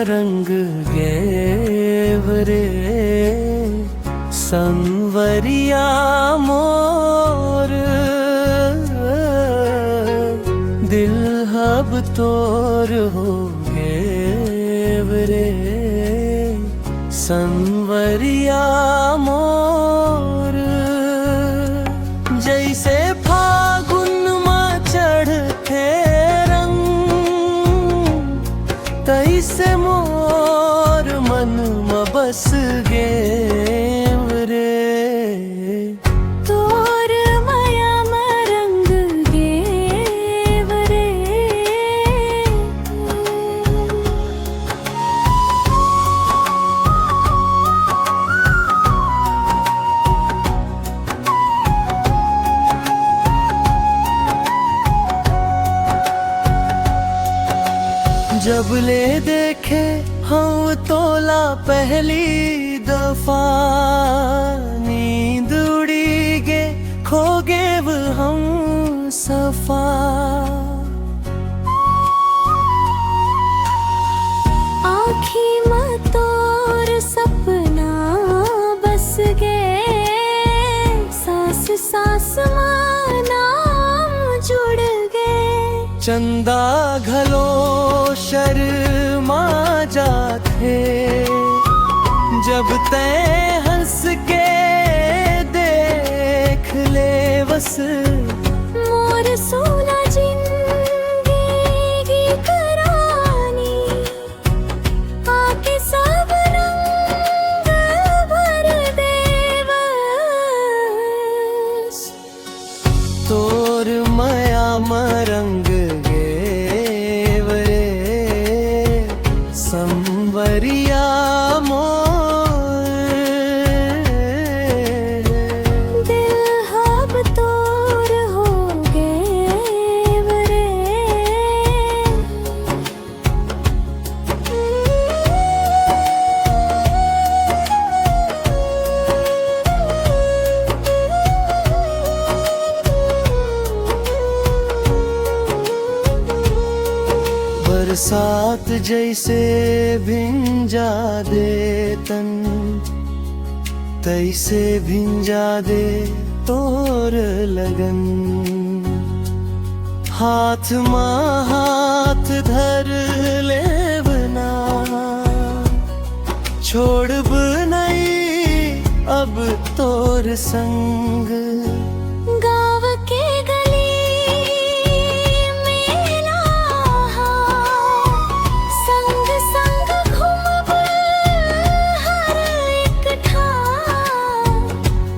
रंग गेवरे संवरिया मोर दिल हब तोर हो गेवरे संवरिया मोर जैसे फागुन मां चढ़ते तैसे मोर मन में बस गेवरे तोर माया में रंग गेवरे जब ले देखे हम तोला पहली दफा नींद उड़ी गे खो गे वो हम सफा आँखी में तोर सपना बस गे सांस सांस में नाम जुड़ गे चंदा घलो शर्मा जाते जब तय हंस के देख ले बस मोर सोना जिंदगी गीत रानी आके सब रंग भर दे बस तोर माया मरंग संवरिया मोर दिल हब तोर हो गेवरे बरसात जैसे भिंजा दे तन तैसे भिंजा दे तोर लगन हाथ मां हाथ धर ले बना छोड़ नहीं अब तोर संग गाँव के गली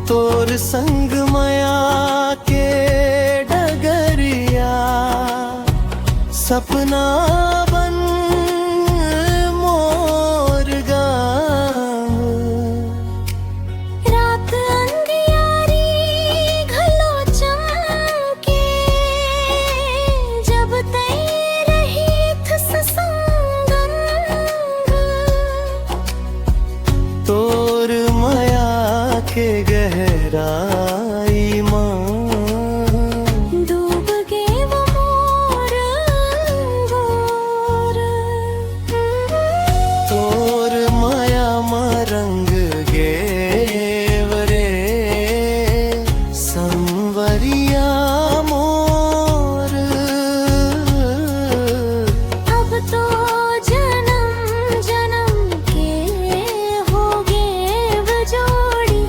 तोर संग माया के डगरिया सपना बन मोर गाँव रात अंधियारी घलो चमके जब तई रही थस संगम तोर माया के गहराई मां डूब गे वो मोर गोर तोर माया मरंग गेवरे संवरिया मोर अब तो जन्म जन्म के हो गे वो जोड़ी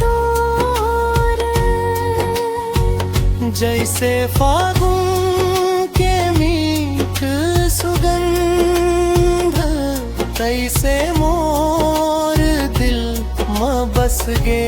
तोर जैसे फागुन के मीठ सुगंध तैसे मोर दिल में बस गे